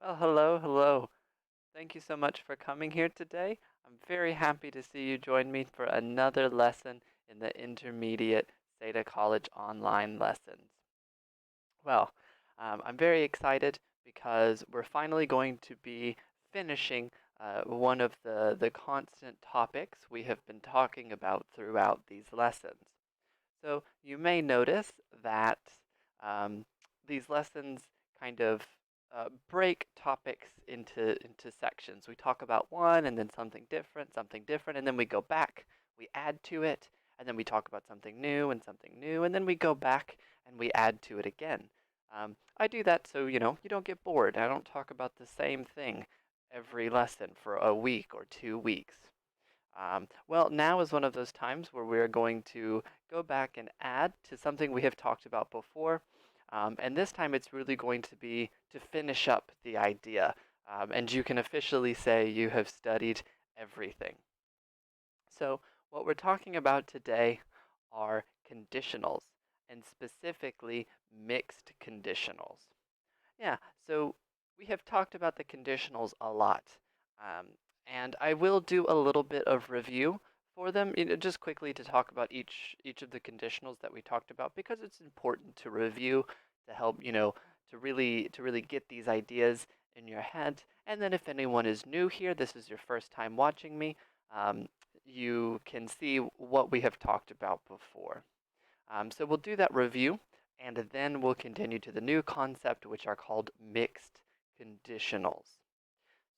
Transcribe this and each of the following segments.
Well, hello, hello. Thank you so much for coming here today. I'm very happy to see you join me for another lesson in the intermediate SEDA College online lessons. Well, I'm very excited because we're finally going to be finishing one of the constant topics we have been talking about throughout these lessons. So you may notice that um, these lessons kind of break topics into sections. We talk about one and then something different, and then we go back, we add to it, and then we talk about something new, and then we go back and we add to it again. I do that so you don't get bored. I don't talk about the same thing every lesson for a week or 2 weeks. Well, now is one of those times where we're going to go back and add to something we have talked about before. And this time it's really going to be to finish up the idea. And you can officially say you have studied everything. So, what we're talking about today are conditionals, and specifically mixed conditionals. Yeah, so we have talked about the conditionals a lot. Um, and I will do a little bit of review for them, just quickly to talk about each of the conditionals that we talked about because it's important to review to help, to really get these ideas in your head. And then if anyone is new here, this is your first time watching me, you can see what we have talked about before. So we'll do that review, and then we'll continue to the new concept, which are called mixed conditionals.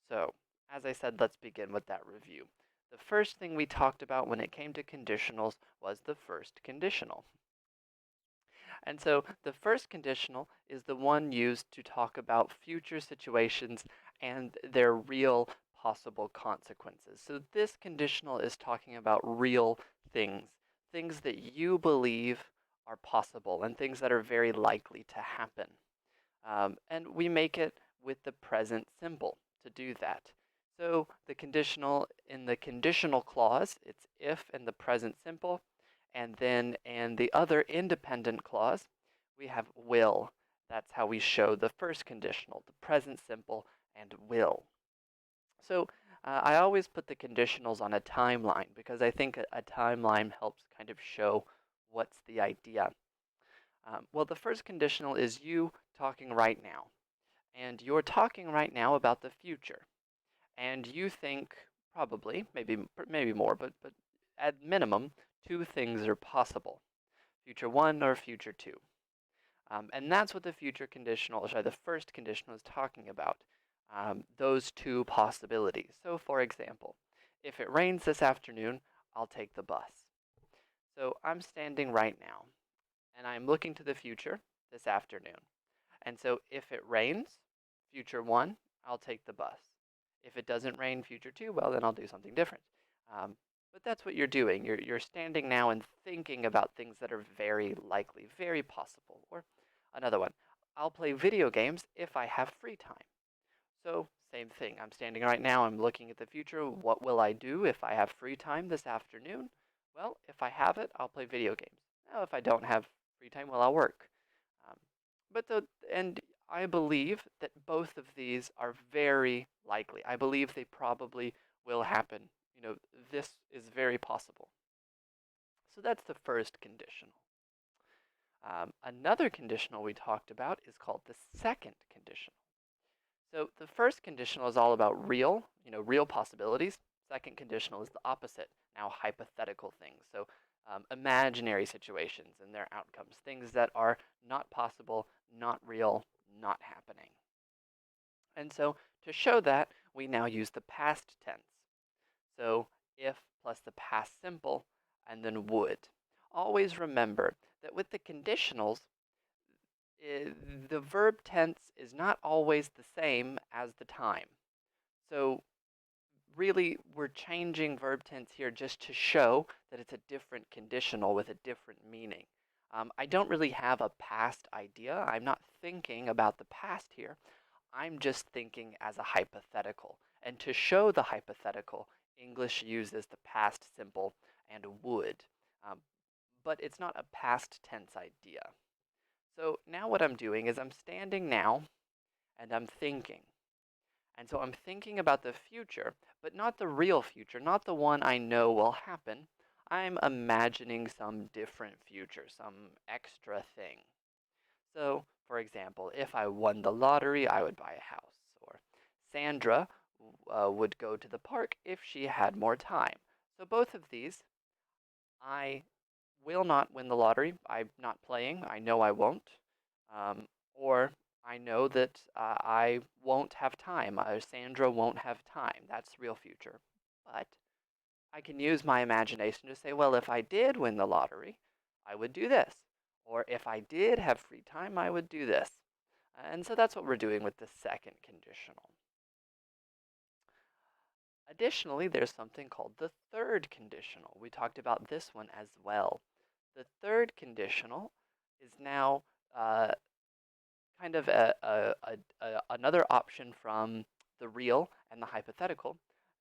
So, as I said, let's begin with that review. The first thing we talked about when it came to conditionals was the first conditional. And so the first conditional is the one used to talk about future situations and their real possible consequences. So this conditional is talking about real things, things that you believe are possible and things that are very likely to happen. And we make it with the present simple to do that. So the conditional in the conditional clause, it's if in the present simple, and then in the other independent clause, we have will. That's how we show the first conditional, the present simple and will. So I always put the conditionals on a timeline because I think a timeline helps kind of show what's the idea. Well, the first conditional is you talking right now. And you're talking right now about the future. And you think probably, maybe more, but at minimum, two things are possible. Future one or future two. And that's what the future conditional, sorry, the first conditional is talking about. Those two possibilities. So for example, if it rains this afternoon, I'll take the bus. So I'm standing right now and I'm looking to the future this afternoon. And so if it rains, future one, I'll take the bus. If it doesn't rain, future two, well, then I'll do something different. But that's what you're doing. You're standing now and thinking about things that are very likely, very possible. Or another one, I'll play video games if I have free time. So, same thing. I'm standing right now, I'm looking at the future. What will I do if I have free time this afternoon? Well, if I have it, I'll play video games. Now, if I don't have free time, well, I'll work. Um, and I believe that both of these are very likely. I believe they probably will happen. This is very possible. So that's the first conditional. Another conditional we talked about is called the second conditional. So the first conditional is all about real possibilities. Second conditional is the opposite, now hypothetical things. So imaginary situations and their outcomes, things that are not possible, not real, not happening. And so to show that, we now use the past tense. So if plus the past simple, and then would. Always remember that with the conditionals, the verb tense is not always the same as the time. So really, we're changing verb tense here just to show that it's a different conditional with a different meaning. I don't really have a past idea. I'm not thinking about the past here. I'm just thinking as a hypothetical. And to show the hypothetical, English uses the past simple and would. Um, but it's not a past tense idea. So now what I'm doing is I'm standing now and I'm thinking. And so I'm thinking about the future, but not the real future, not the one I know will happen. I'm imagining some different future, some extra thing. So, for example, if I won the lottery, I would buy a house. Or Sandra would go to the park if she had more time. So, both of these, I will not win the lottery. I'm not playing. I know I won't. Or I know that I won't have time. Sandra won't have time. That's real future. But I can use my imagination to say, well, if I did win the lottery, I would do this. Or if I did have free time, I would do this. And so that's what we're doing with the second conditional. Additionally, there's something called the third conditional. We talked about this one as well. The third conditional is now uh, kind of another option from the real and the hypothetical.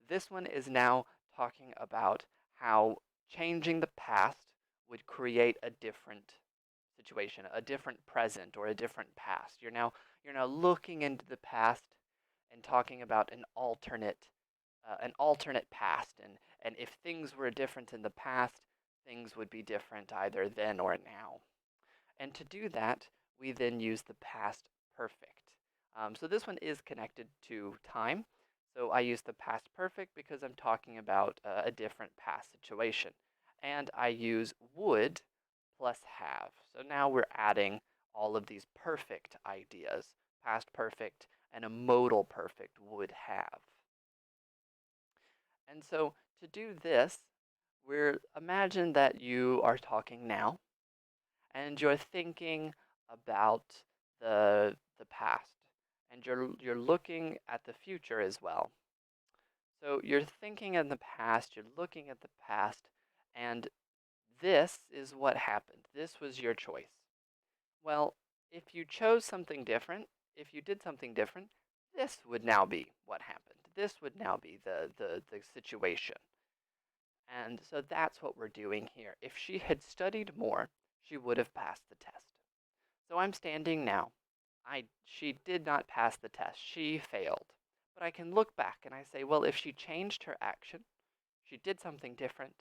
This one is now talking about how changing the past would create a different situation, a different present or a different past. You're now looking into the past and talking about an alternate past, and if things were different in the past, things would be different either then or now. And to do that, we then use the past perfect. So this one is connected to time. So I use the past perfect because I'm talking about a different past situation. And I use would plus have. So now we're adding all of these perfect ideas, past perfect and a modal perfect would have. And so to do this, imagine that you are talking now and you're thinking about the past, and you're looking at the future as well. So you're thinking in the past, you're looking at the past, and this is what happened. This was your choice. Well, if you chose something different, if you did something different, this would now be what happened. This would now be the situation. And so that's what we're doing here. If she had studied more, she would have passed the test. So I'm standing now. She did not pass the test. She failed. But I can look back and I say, well, if she changed her action, she did something different,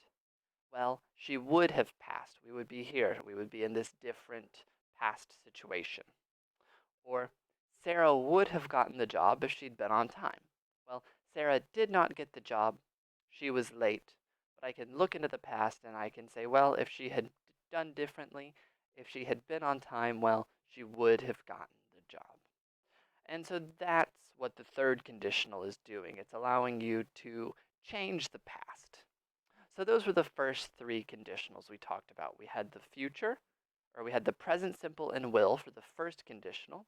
well, she would have passed. We would be here. We would be in this different past situation. Or Sarah would have gotten the job if she'd been on time. Well, Sarah did not get the job. She was late. But I can look into the past and I can say, well, if she had done differently, if she had been on time, well, she would have gotten the job. And so that's what the third conditional is doing. It's allowing you to change the past. So those were the first three conditionals we talked about. We had the future, or we had the present simple and will for the first conditional.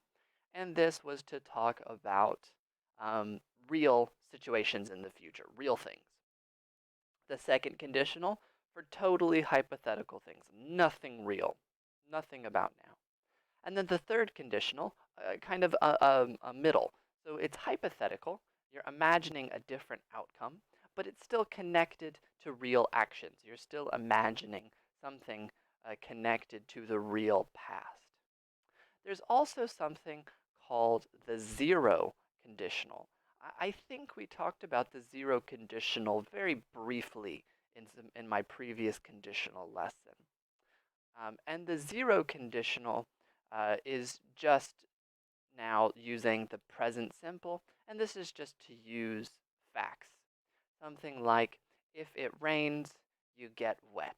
And this was to talk about real situations in the future, real things. The second conditional for totally hypothetical things, nothing real, nothing about now. And then the third conditional, kind of a middle. So it's hypothetical. You're imagining a different outcome, but it's still connected to real actions. You're still imagining something connected to the real past. There's also something called the zero conditional. I think we talked about the zero conditional very briefly in my previous conditional lesson. And the zero conditional is just now using the present simple, and this is just to use facts. Something like, if it rains, you get wet.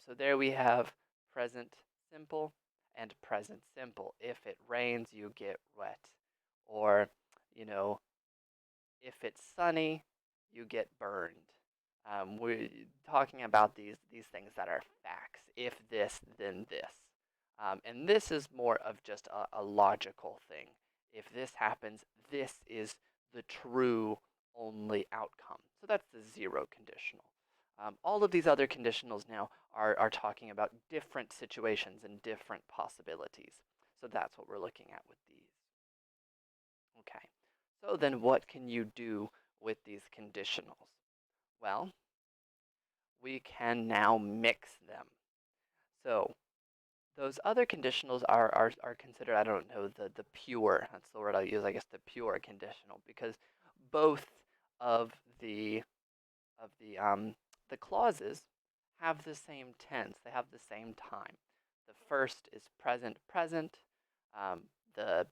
So there we have present simple and present simple. If it rains, you get wet. Or, you know, if it's sunny, you get burned. We're talking about these things that are facts. If this, then this. And this is more of just a logical thing. If this happens, this is the true only outcome. So that's the zero conditional. All of these other conditionals now are talking about different situations and different possibilities. So that's what we're looking at with these. Okay, so then what can you do with these conditionals? Well, we can now mix them. So Those other conditionals are considered, I don't know, the pure, that's the word I'll use, I guess, the pure conditional, because both of the of the clauses have the same tense. They have the same time. The first is present present. The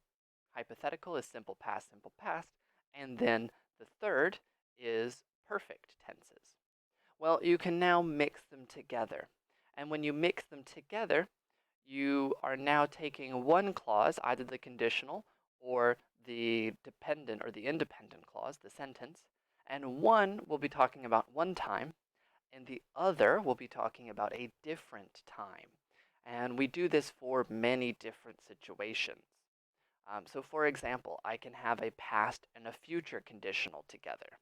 hypothetical is simple past, and then the third is perfect tenses. Well, you can now mix them together. And when you mix them together, you are now taking one clause, either the conditional or the dependent or the independent clause, the sentence, and one will be talking about one time, and the other will be talking about a different time. And we do this for many different situations. So for example, I can have a past and a future conditional together.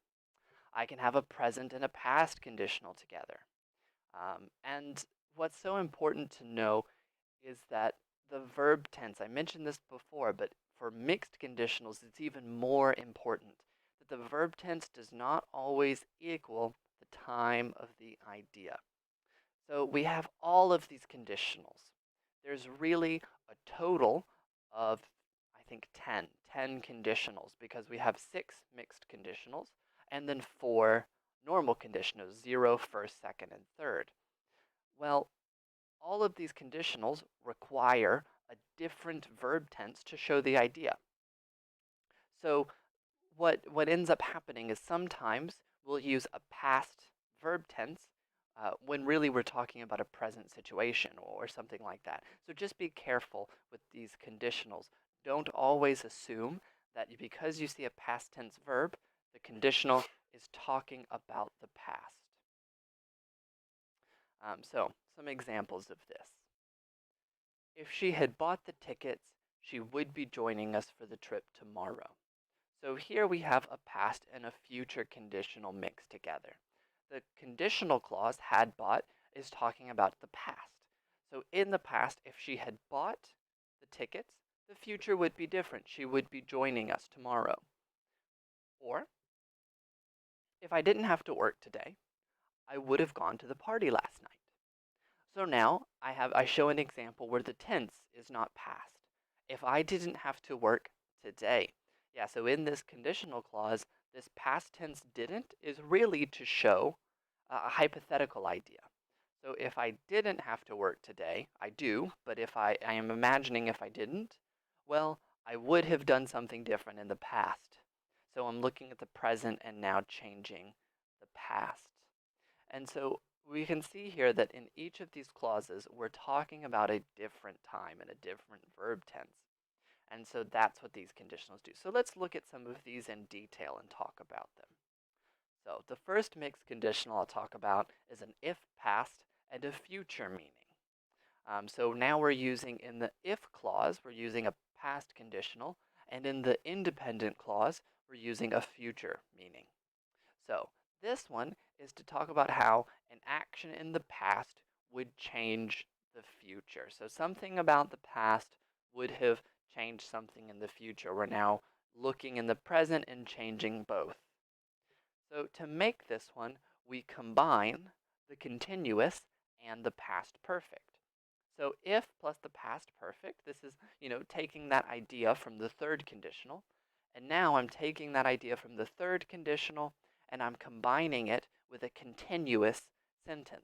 I can have a present and a past conditional together. And what's so important to know is that the verb tense, I mentioned this before, but for mixed conditionals, it's even more important that the verb tense does not always equal the time of the idea. So we have all of these conditionals. There's really a total of, I think, 10 conditionals, because we have 6 mixed conditionals and then 4 normal conditionals, 0, first, second, and third. Well, all of these conditionals require a different verb tense to show the idea. So what ends up happening is sometimes we'll use a past verb tense when really we're talking about a present situation or something like that. So just be careful with these conditionals. Don't always assume that because you see a past tense verb, the conditional is talking about the past. So some examples of this. If she had bought the tickets, she would be joining us for the trip tomorrow. So here we have a past and a future conditional mixed together. The conditional clause, had bought, is talking about the past. So in the past, if she had bought the tickets, the future would be different. She would be joining us tomorrow. Or, if I didn't have to work today, I would have gone to the party last night. So now I show an example where the tense is not past. If I didn't have to work today. Yeah, so in this conditional clause, this past tense didn't is really to show a hypothetical idea. So if I didn't have to work today, I do, but if I am imagining if I didn't, well, I would have done something different in the past. So I'm looking at the present and now changing the past. And so we can see here that in each of these clauses, we're talking about a different time and a different verb tense. And so that's what these conditionals do. So let's look at some of these in detail and talk about them. So the first mixed conditional I'll talk about is an if past and a future meaning. So now we're using, in the if clause, we're using a past conditional, and in the independent clause, we're using a future meaning. So this one is to talk about how an action in the past would change the future. So something about the past would have changed something in the future. We're now looking in the present and changing both. So to make this one, we combine the continuous and the past perfect. So if plus the past perfect, this is, taking that idea from the third conditional, and now I'm taking that idea from the third conditional and I'm combining it with a continuous sentence,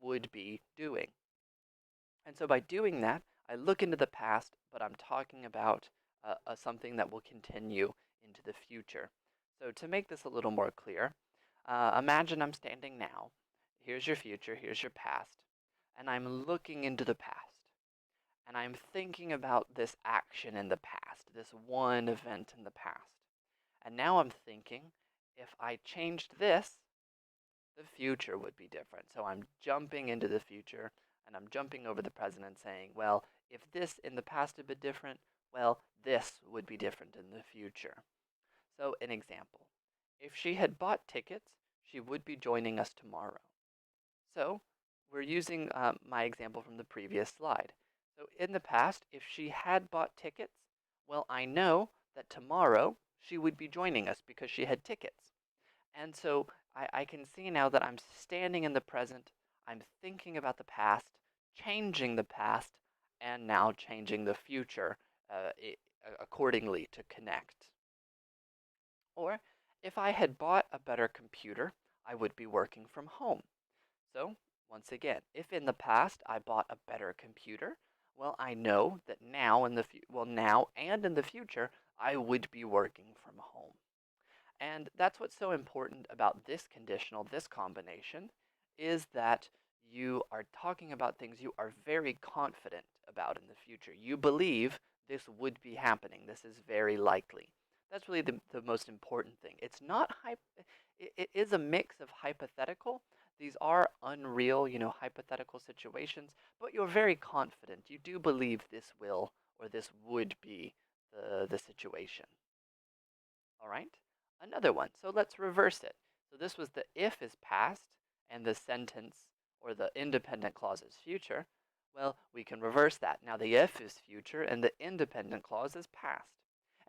would be doing. And so by doing that, I look into the past, but I'm talking about something that will continue into the future. So to make this a little more clear, imagine I'm standing now. Here's your future, here's your past, and I'm looking into the past. And I'm thinking about this action in the past, this one event in the past. And now I'm thinking, if I changed this, the future would be different. So I'm jumping into the future and I'm jumping over the present and saying, well, if this in the past had been different, well, this would be different in the future. So an example, if she had bought tickets, she would be joining us tomorrow. So we're using my example from the previous slide. So in the past, if she had bought tickets, well, I know that tomorrow she would be joining us because she had tickets. And so I can see now that I'm standing in the present, I'm thinking about the past, changing the past and now changing the future accordingly to connect. Or if I had bought a better computer, I would be working from home. So, once again, if in the past I bought a better computer, well, I know that now and in the future, I would be working from home. And that's what's so important about this conditional, this combination, is that you are talking about things you are very confident about in the future. You believe this would be happening. This is very likely. That's really the most important thing. It's not it is a mix of hypothetical. These are unreal, hypothetical situations, but you're very confident. You do believe this will or this would be the situation. All right, another one. So let's reverse it. So this was the if is past and the sentence or the independent clause is future. Well, we can reverse that. Now the if is future and the independent clause is past.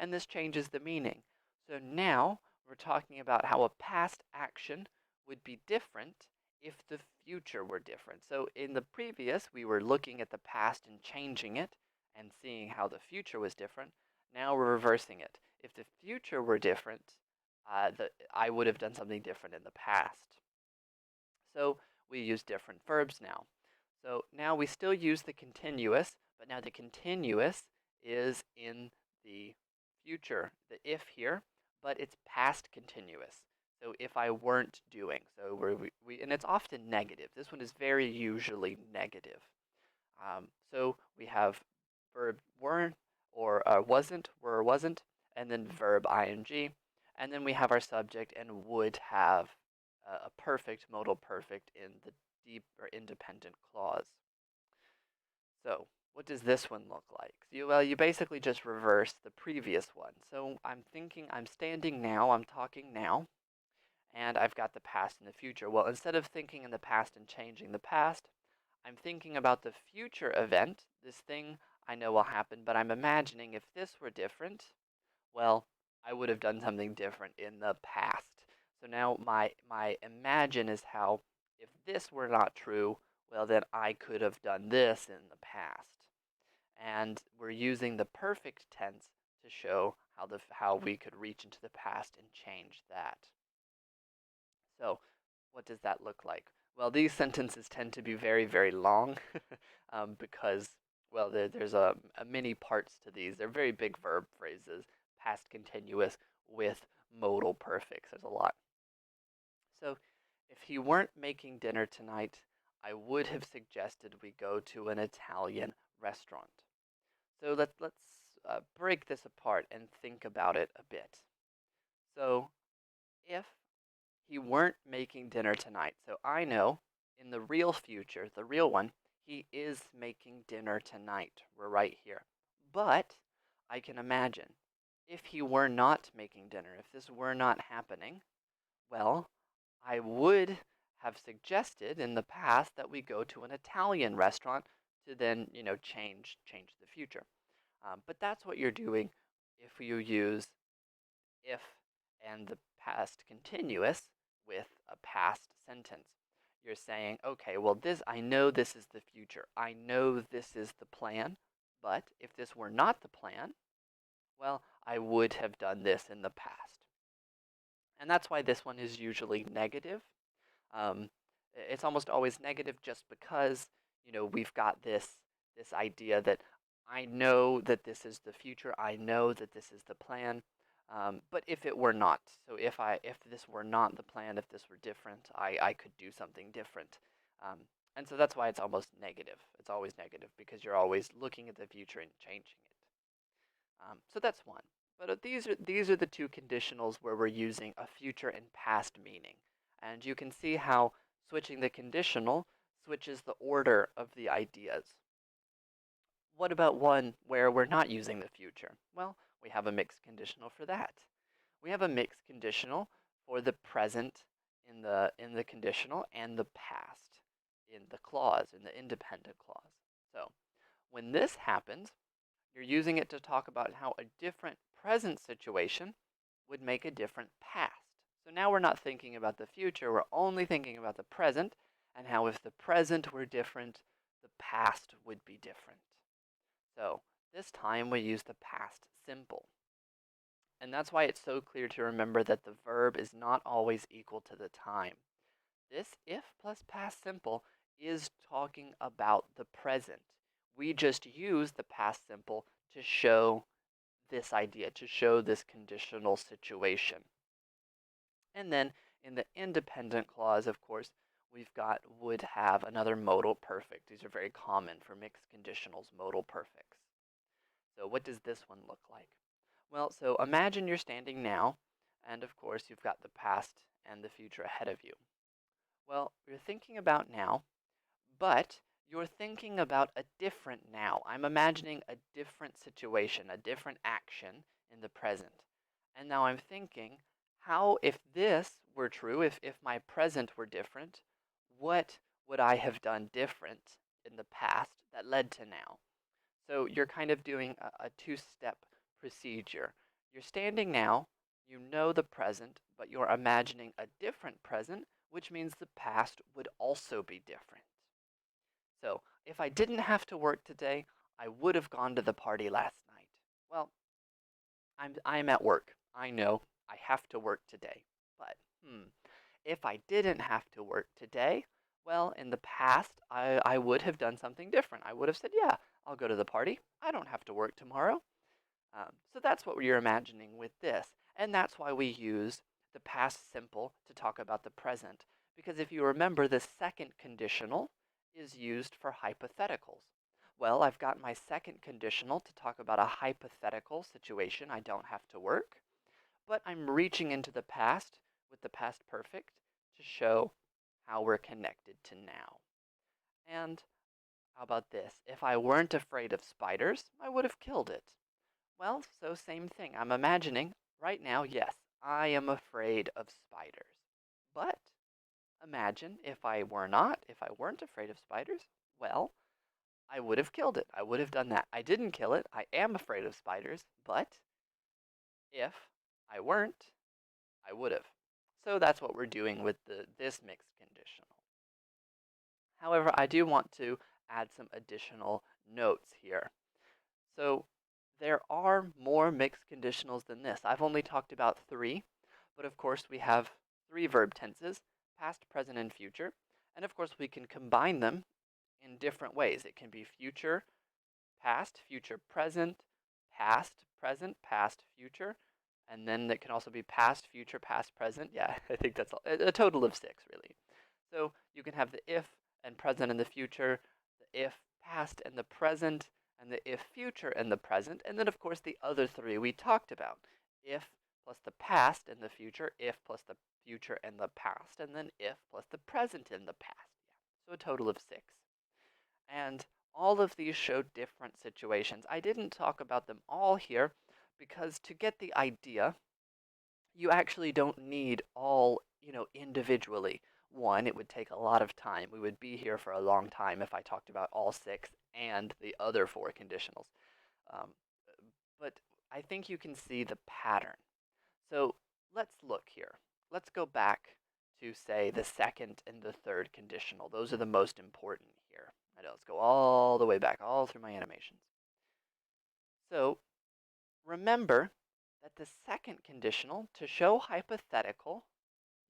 And this changes the meaning. So now we're talking about how a past action would be different if the future were different. So in the previous, we were looking at the past and changing it and seeing how the future was different. Now we're reversing it. If the future were different, I would have done something different in the past. So we use different verbs now. So now we still use the continuous, but now the continuous is in the future, the if here, but it's past continuous. So if I weren't doing, so and it's often negative. This one is very usually negative. So we have verb weren't or wasn't, were or wasn't, and then verb ing, and then we have our subject and would have a perfect, modal perfect in the deep or independent clause. So what does this one look like? Well, you basically just reverse the previous one. So I'm standing now, I'm talking now, and I've got the past and the future. Well, instead of thinking in the past and changing the past, I'm thinking about the future event, this thing I know will happen, but I'm imagining if this were different, well, I would have done something different in the past. So now my imagine is how if this were not true, well then I could have done this in the past. And we're using the perfect tense to show how we could reach into the past and change that. So what does that look like? Well, these sentences tend to be very, very long because, well, there's many parts to these. They're very big verb phrases, past continuous with modal perfects. There's a lot. So if he weren't making dinner tonight, I would have suggested we go to an Italian restaurant. So let's break this apart and think about it a bit. So if he weren't making dinner tonight. So I know in the real future, the real one, he is making dinner tonight. We're right here. But I can imagine if he were not making dinner, if this were not happening, well, I would have suggested in the past that we go to an Italian restaurant to then, change the future. But that's what you're doing if you use if and the past continuous with a past sentence. You're saying, okay, well, I know this is the future. I know this is the plan. But if this were not the plan, well, I would have done this in the past. And that's why this one is usually negative. Um, it's almost always negative just because, we've got this idea that I know that this is the future. I know that this is the plan. But if it were not, so if this were not the plan, if this were different, I could do something different. And so that's why it's almost negative. It's always negative because you're always looking at the future and changing it. So that's one. But these are the two conditionals where we're using a future and past meaning. And you can see how switching the conditional switches the order of the ideas. What about one where we're not using the future? Well, we have a mixed conditional for that. We have a mixed conditional for the present in the conditional and the past in the clause, in the independent clause. So when this happens, you're using it to talk about how a different present situation would make a different past. So now we're not thinking about the future, we're only thinking about the present and how if the present were different, the past would be different. So this time we use the past simple. And that's why it's so clear to remember that the verb is not always equal to the time. This if plus past simple is talking about the present. We just use the past simple to show this idea, to show this conditional situation. And then in the independent clause, of course, we've got would have, another modal perfect. These are very common for mixed conditionals, modal perfects. So what does this one look like? Well, so imagine you're standing now, and of course you've got the past and the future ahead of you. Well, you're thinking about now, but you're thinking about a different now. I'm imagining a different situation, a different action in the present. And now I'm thinking, how, if this were true, if my present were different, what would I have done different in the past that led to now? So you're kind of doing a two-step procedure. You're standing now, you know the present, but you're imagining a different present, which means the past would also be different. So if I didn't have to work today, I would have gone to the party last night. Well, I'm at work. I know I have to work today. But if I didn't have to work today, well, in the past, I would have done something different. I would have said, yeah, I'll go to the party. I don't have to work tomorrow. So that's what you're imagining with this. And that's why we use the past simple to talk about the present. Because if you remember, the second conditional is used for hypotheticals. Well, I've got my second conditional to talk about a hypothetical situation. I don't have to work, but I'm reaching into the past with the past perfect to show how we're connected to now. And how about this? If I weren't afraid of spiders, I would have killed it. Well, so same thing. I'm imagining right now, yes, I am afraid of spiders. But imagine if I weren't afraid of spiders, well, I would have killed it. I would have done that. I didn't kill it. I am afraid of spiders, but if I weren't, I would have. So that's what we're doing with this mixed conditional. However, I do want to add some additional notes here. So there are more mixed conditionals than this. I've only talked about 3, but of course we have 3 verb tenses, past, present, and future. And of course we can combine them in different ways. It can be future, past, future, present, past, present, past, future, and then it can also be past, future, past, present. Yeah, I think that's a total of 6, really. So you can have the if and present and the future, the if past and the present, and the if future and the present, and then of course the other 3 we talked about. If plus the past and the future, if plus the future and the past, and then if plus the present and the past. Yeah. So a total of 6. And all of these show different situations. I didn't talk about them all here because to get the idea, you actually don't need all, individually. One, it would take a lot of time. We would be here for a long time if I talked about all 6 and the other 4 conditionals. Um, but I think you can see the pattern. So let's look here. Let's go back to, say, the second and the third conditional. Those are the most important here. Let's go all the way back, all through my animations. So remember that the second conditional, to show hypothetical,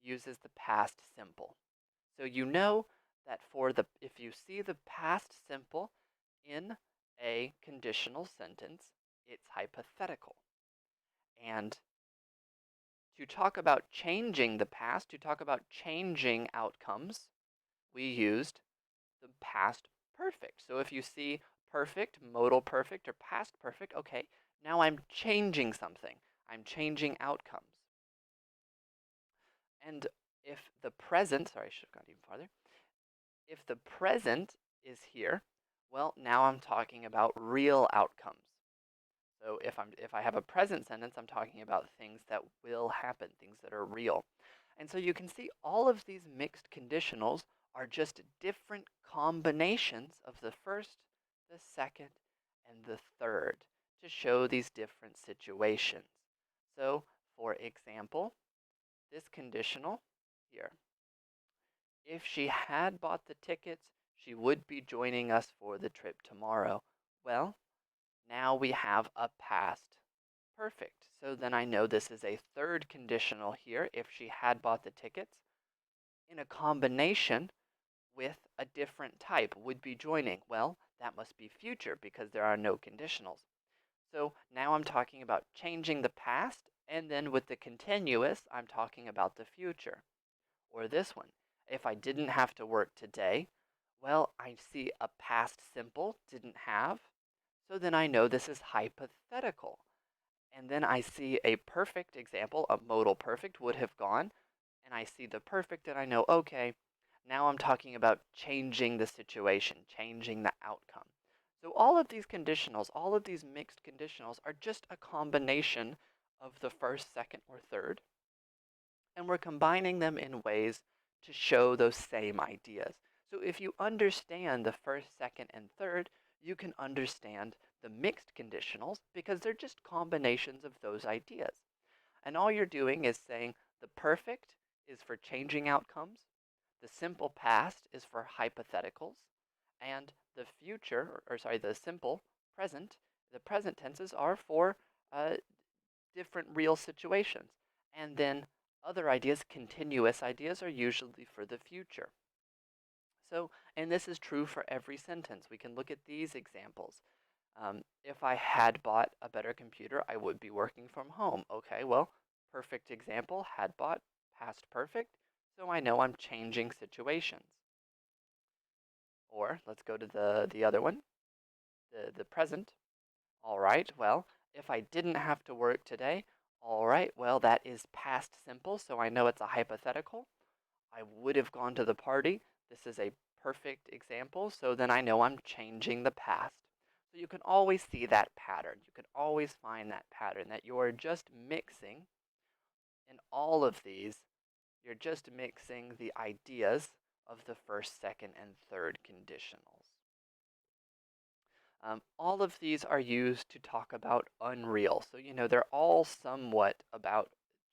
uses the past simple. So you know that if you see the past simple in a conditional sentence, it's hypothetical. And to talk about changing the past, to talk about changing outcomes, we used the past perfect. So if you see perfect, modal perfect, or past perfect, okay, now I'm changing something. I'm changing outcomes. And if the present, sorry, I should have gone even farther. If the present is here, well, now I'm talking about real outcomes. So if I have a present sentence, I'm talking about things that will happen, things that are real. And so you can see all of these mixed conditionals are just different combinations of the first, the second, and the third to show these different situations. So, for example, this conditional here, if she had bought the tickets, She would be joining us for the trip tomorrow. Well, now we have a past perfect. So then I know this is a third conditional here if she had bought the tickets in a combination with a different type would be joining. Well, that must be future because there are no conditionals. So now I'm talking about changing the past, and then with the continuous, I'm talking about the future. Or this one, if I didn't have to work today, well, I see a past simple, didn't have, so then I know this is hypothetical. And then I see a perfect example, a modal perfect would have gone, and I see the perfect and I know, okay, now I'm talking about changing the situation, changing the outcome. So all of these conditionals, all of these mixed conditionals are just a combination of the first, second, or third, and we're combining them in ways to show those same ideas. So if you understand the first, second, and third, you can understand the mixed conditionals because they're just combinations of those ideas. And all you're doing is saying the perfect is for changing outcomes, the simple past is for hypotheticals, and the future, or sorry, the simple present, the present tenses are for uh, different real situations. And then other ideas, continuous ideas, are usually for the future. So, and this is true for every sentence. We can look at these examples. If I had bought a better computer, I would be working from home. Okay, well, perfect example, had bought, past perfect, so I know I'm changing situations. Or let's go to the other one, the present. All right, well, if I didn't have to work today, all right, well, that is past simple, so I know it's a hypothetical. I would have gone to the party. This is a perfect example, so then I know I'm changing the past. So you can always see that pattern. You can always find that pattern that you're just mixing in all of these. You're just mixing the ideas of the first, second, and third conditionals. All of these are used to talk about unreal. So, they're all somewhat about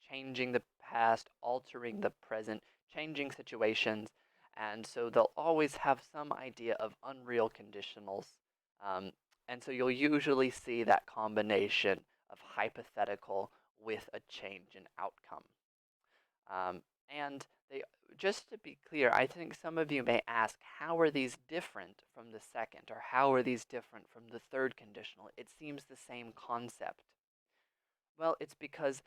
changing the past, altering the present, changing situations. And so they'll always have some idea of unreal conditionals. Um, and so you'll usually see that combination of hypothetical with a change in outcome. And they, just to be clear, I think some of you may ask, how are these different from the second, or how are these different from the third conditional? It seems the same concept. Well, it's because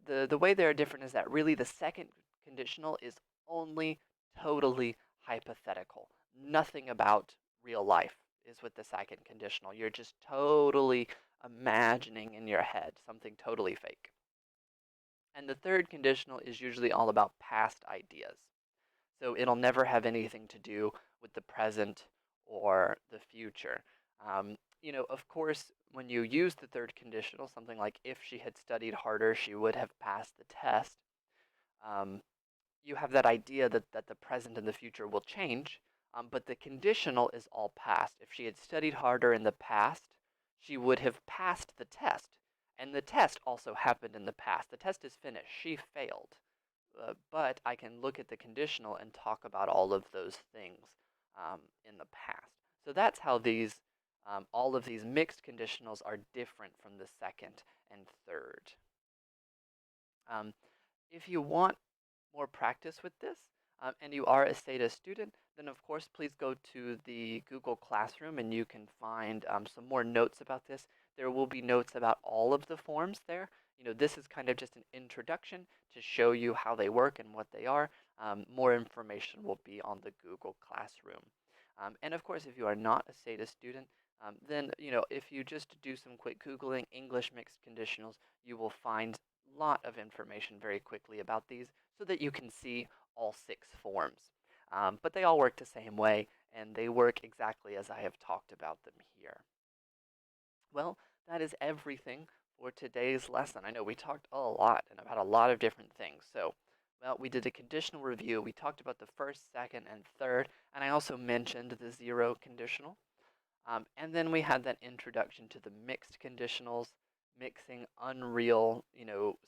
the way they're different is that really the second conditional is only totally hypothetical. Nothing about real life is with the second conditional. You're just totally imagining in your head something totally fake. And the third conditional is usually all about past ideas. So it'll never have anything to do with the present or the future. Of course, when you use the third conditional, something like if she had studied harder, she would have passed the test. Um, you have that idea that the present and the future will change, but the conditional is all past. If she had studied harder in the past, she would have passed the test. And the test also happened in the past. The test is finished. She failed. But I can look at the conditional and talk about all of those things in the past. So that's how all of these mixed conditionals are different from the second and third. Um, if you want more practice with this, and you are a SEDA student, then of course please go to the Google Classroom and you can find some more notes about this. There will be notes about all of the forms there. This is kind of just an introduction to show you how they work and what they are. More information will be on the Google Classroom. And of course, if you are not a SEDA student, then if you just do some quick Googling English mixed conditionals, you will find a lot of information very quickly about these so that you can see all 6 forms. But they all work the same way, and they work exactly as I have talked about them here. Well, that is everything for today's lesson. I know we talked a lot and about a lot of different things. So, well, we did a conditional review. We talked about the first, second, and third, and I also mentioned the zero conditional. And then we had that introduction to the mixed conditionals, mixing unreal,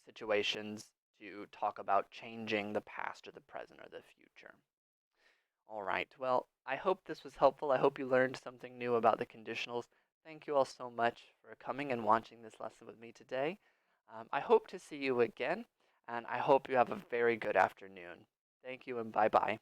situations to talk about changing the past or the present or the future. All right. Well, I hope this was helpful. I hope you learned something new about the conditionals. Thank you all so much for coming and watching this lesson with me today. I hope to see you again, and I hope you have a very good afternoon. Thank you and bye-bye.